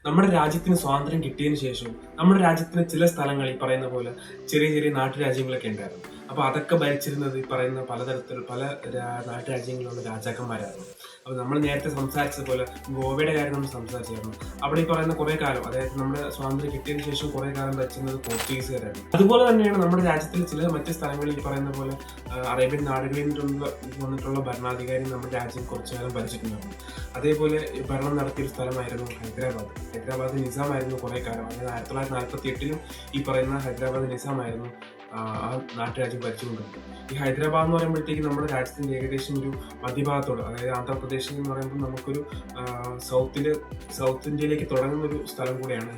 നമ്മുടെ രാജ്യത്തിന് സ്വാതന്ത്ര്യം കിട്ടിയതിനു ശേഷം നമ്മുടെ രാജ്യത്തിന് ചില സ്ഥലങ്ങൾ ഈ പറയുന്ന പോലെ ചെറിയ ചെറിയ നാട്ടുരാജ്യങ്ങളൊക്കെ ഉണ്ടായിരുന്നു. അപ്പൊ അതൊക്കെ ഭരിച്ചിരുന്നത് ഈ പറയുന്ന പലതരത്തിൽ പല നാട്ടുരാജ്യങ്ങളിലുള്ള രാജാക്കന്മാരായിരുന്നു. അപ്പൊ നമ്മൾ നേരത്തെ സംസാരിച്ചതുപോലെ ഗോവയുടെ കാര്യം നമ്മൾ സംസാരിച്ചായിരുന്നു. അവിടെ ഈ പറയുന്ന കുറെ കാലം, അതായത് നമ്മുടെ സ്വാതന്ത്ര്യം കിട്ടിയതിനു ശേഷം കുറെ കാലം ഭരിച്ചിരുന്നത് പോർച്ചുഗീസുകാരായിരുന്നു. അതുപോലെ തന്നെയാണ് നമ്മുടെ രാജ്യത്തിൽ ചില മറ്റ് സ്ഥലങ്ങളിൽ ഈ പറയുന്ന പോലെ അറേബ്യൻ നാടുകളിൽ നിന്നുള്ള വന്നിട്ടുള്ള ഭരണാധികാരി നമ്മുടെ രാജ്യം കുറച്ചു കാലം ഭരിച്ചിട്ടുണ്ടായിരുന്നു. അതേപോലെ ഭരണം നടത്തിയ ഒരു സ്ഥലമായിരുന്നു ഹൈദരാബാദ് നിസാമായിരുന്നു കുറെ കാലം. അതായത് 1948 ഈ പറയുന്ന ഹൈദരാബാദ് നിസാമായിരുന്നു ആ നാട്ടുരാജ്യം ഭരിച്ചുകൊണ്ടിരുന്നത്. ഈ ഹൈദരാബാദ് എന്ന് പറയുമ്പോഴത്തേക്ക് നമ്മുടെ രാജ്യത്തിന്റെ ഏകദേശം ഒരു മധ്യഭാഗത്തോട്, അതായത് ആന്ധ്രാപ്രദേശ് എന്ന് പറയുമ്പോൾ നമുക്കൊരു സൗത്ത് ഇന്ത്യയിലേക്ക് തുടങ്ങുന്ന ഒരു സ്ഥലം കൂടെയാണ്.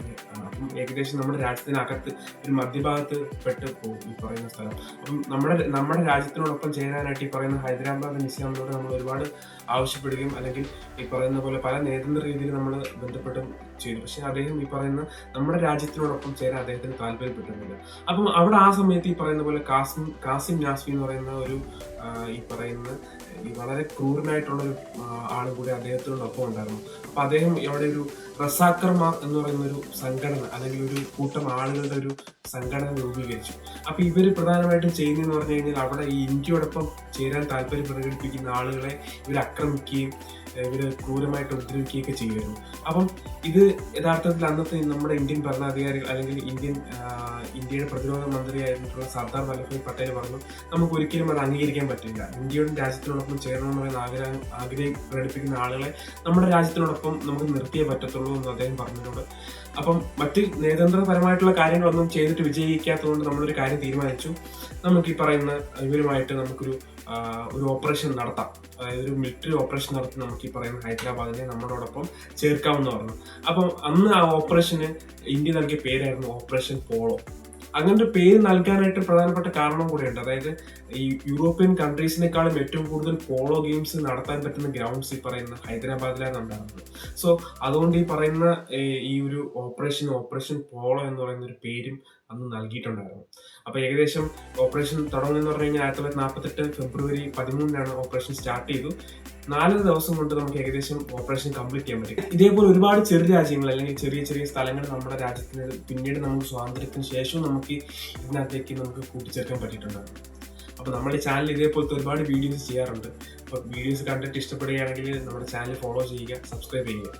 അപ്പം ഏകദേശം നമ്മുടെ രാജ്യത്തിനകത്ത് ഒരു മധ്യഭാഗത്ത് പെട്ട് പോകും ഈ പറയുന്ന സ്ഥലം. അപ്പം നമ്മുടെ രാജ്യത്തിനോടൊപ്പം ചേരാനായിട്ട് ഈ പറയുന്ന ഹൈദരാബാദ് നിസാമിനോട് നമ്മൾ ഒരുപാട് ആവശ്യപ്പെടുകയും അല്ലെങ്കിൽ ഈ പറയുന്ന പോലെ പല നയതന്ത്ര രീതിയിൽ നമ്മൾ ബന്ധപ്പെട്ടും ചെയ്തു. പക്ഷെ അദ്ദേഹം ഈ പറയുന്ന നമ്മുടെ രാജ്യത്തിനോടൊപ്പം ചേരാൻ അദ്ദേഹത്തിന് താല്പര്യപ്പെട്ടിരുന്നില്ല. അപ്പം അവിടെ ആ സമയത്ത് ഈ പറയുന്ന പോലെ കാസിം നാസ്ഫി എന്ന് പറയുന്ന ഒരു ഈ പറയുന്ന വളരെ ക്രൂരനായിട്ടുള്ള ഒരു ആളും കൂടി അദ്ദേഹത്തിനോടൊപ്പം ഉണ്ടായിരുന്നു. അപ്പൊ അദ്ദേഹം അവിടെ ഒരു റസാക്കർമാർ എന്ന് പറയുന്ന ഒരു സംഘടന അല്ലെങ്കിൽ ഒരു കൂട്ടം ആളുകളുടെ ഒരു സംഘടന രൂപീകരിച്ചു. അപ്പൊ ഇവര് പ്രധാനമായിട്ടും ചെയ്യുന്നതെന്ന് പറഞ്ഞു കഴിഞ്ഞാൽ അവിടെ ഈ ഇന്ത്യയോടൊപ്പം ചേരാൻ താല്പര്യം പ്രകടിപ്പിക്കുന്ന ആളുകളെ ഇവർ ആക്രമിക്കുകയും ഇവര് ക്രൂരമായിട്ട് ഉപദ്രവിക്കുകയൊക്കെ ചെയ്യുമായിരുന്നു. അപ്പം ഇത് യഥാർത്ഥത്തിൽ അന്നത്തെ നമ്മുടെ ഇന്ത്യൻ ഭരണാധികാരികൾ അല്ലെങ്കിൽ ഇന്ത്യയുടെ പ്രതിരോധ മന്ത്രിയായിട്ടുള്ള സർദാർ വല്ലഭായ് പട്ടേൽ പറഞ്ഞു, നമുക്ക് ഒരിക്കലും അത് അംഗീകരിക്കാൻ പറ്റില്ല. ഇന്ത്യയുടെ രാജ്യത്തിനോടൊപ്പം ചേരണമെന്ന് പറയുന്ന ആഗ്രഹം പ്രകടിപ്പിക്കുന്ന ആളുകളെ നമ്മുടെ രാജ്യത്തിനോടൊപ്പം നമുക്ക് നിർത്തിയേ പറ്റത്തുള്ളൂ എന്ന് അദ്ദേഹം പറഞ്ഞിട്ടുണ്ട്. അപ്പം മറ്റ് നയതന്ത്രപരമായിട്ടുള്ള കാര്യങ്ങളൊന്നും ചെയ്തിട്ട് വിജയിക്കാത്തതുകൊണ്ട് നമ്മളൊരു കാര്യം തീരുമാനിച്ചു, നമുക്ക് ഈ പറയുന്ന ഇവരുമായിട്ട് നമുക്കൊരു ഓപ്പറേഷൻ നടത്താം. അതായത് ഒരു മിലിറ്ററി ഓപ്പറേഷൻ നടത്തി നമുക്ക് ഈ പറയുന്ന ഹൈദരാബാദിനെ നമ്മളോടൊപ്പം ചേർക്കാമെന്ന് പറഞ്ഞു. അപ്പം അന്ന് ആ ഓപ്പറേഷന് ഇന്ത്യ നൽകിയ പേരായിരുന്നു ഓപ്പറേഷൻ പോളോ. അങ്ങനെ ഒരു പേര് നൽകാനായിട്ട് പ്രധാനപ്പെട്ട കാരണം കൂടെയുണ്ട്. അതായത് ഈ യൂറോപ്യൻ കൺട്രീസിനേക്കാളും ഏറ്റവും കൂടുതൽ പോളോ ഗെയിംസ് നടത്താൻ പറ്റുന്ന ഗ്രൗണ്ട്സ് ഈ പറയുന്ന ഹൈദരാബാദിലാണ് ഉണ്ടാകുന്നത്. സോ അതുകൊണ്ട് ഈ പറയുന്ന ഈ ഒരു ഓപ്പറേഷൻ പോളോ എന്ന് പറയുന്ന ഒരു പേരും അന്ന് നൽകിയിട്ടുണ്ടായിരുന്നു. അപ്പൊ ഏകദേശം ഓപ്പറേഷൻ തുടങ്ങുമെന്ന് പറഞ്ഞു കഴിഞ്ഞാൽ 1948 ഫെബ്രുവരി 13 ഓപ്പറേഷൻ സ്റ്റാർട്ട് ചെയ്തു. 4 ദിവസം കൊണ്ട് നമുക്ക് ഏകദേശം ഓപ്പറേഷൻ കംപ്ലീറ്റ് ചെയ്യാൻ പറ്റും. ഇതേപോലെ ഒരുപാട് ചെറിയ രാജ്യങ്ങൾ അല്ലെങ്കിൽ ചെറിയ ചെറിയ സ്ഥലങ്ങൾ നമ്മുടെ രാജ്യത്തിന് പിന്നീട് നമുക്ക് സ്വാതന്ത്ര്യത്തിന് ശേഷം നമുക്ക് ഇതിനകത്തേക്ക് നമുക്ക് കൂട്ടിച്ചേർക്കാൻ പറ്റിയിട്ടുണ്ടായിരുന്നു. അപ്പൊ നമ്മുടെ ചാനൽ ഇതേപോലത്തെ ഒരുപാട് വീഡിയോസ് ചെയ്യാറുണ്ട്. അപ്പൊ വീഡിയോസ് കണ്ടിട്ട് ഇഷ്ടപ്പെടുകയാണെങ്കിൽ നമ്മുടെ ചാനൽ ഫോളോ ചെയ്യുക, സബ്സ്ക്രൈബ് ചെയ്യുക.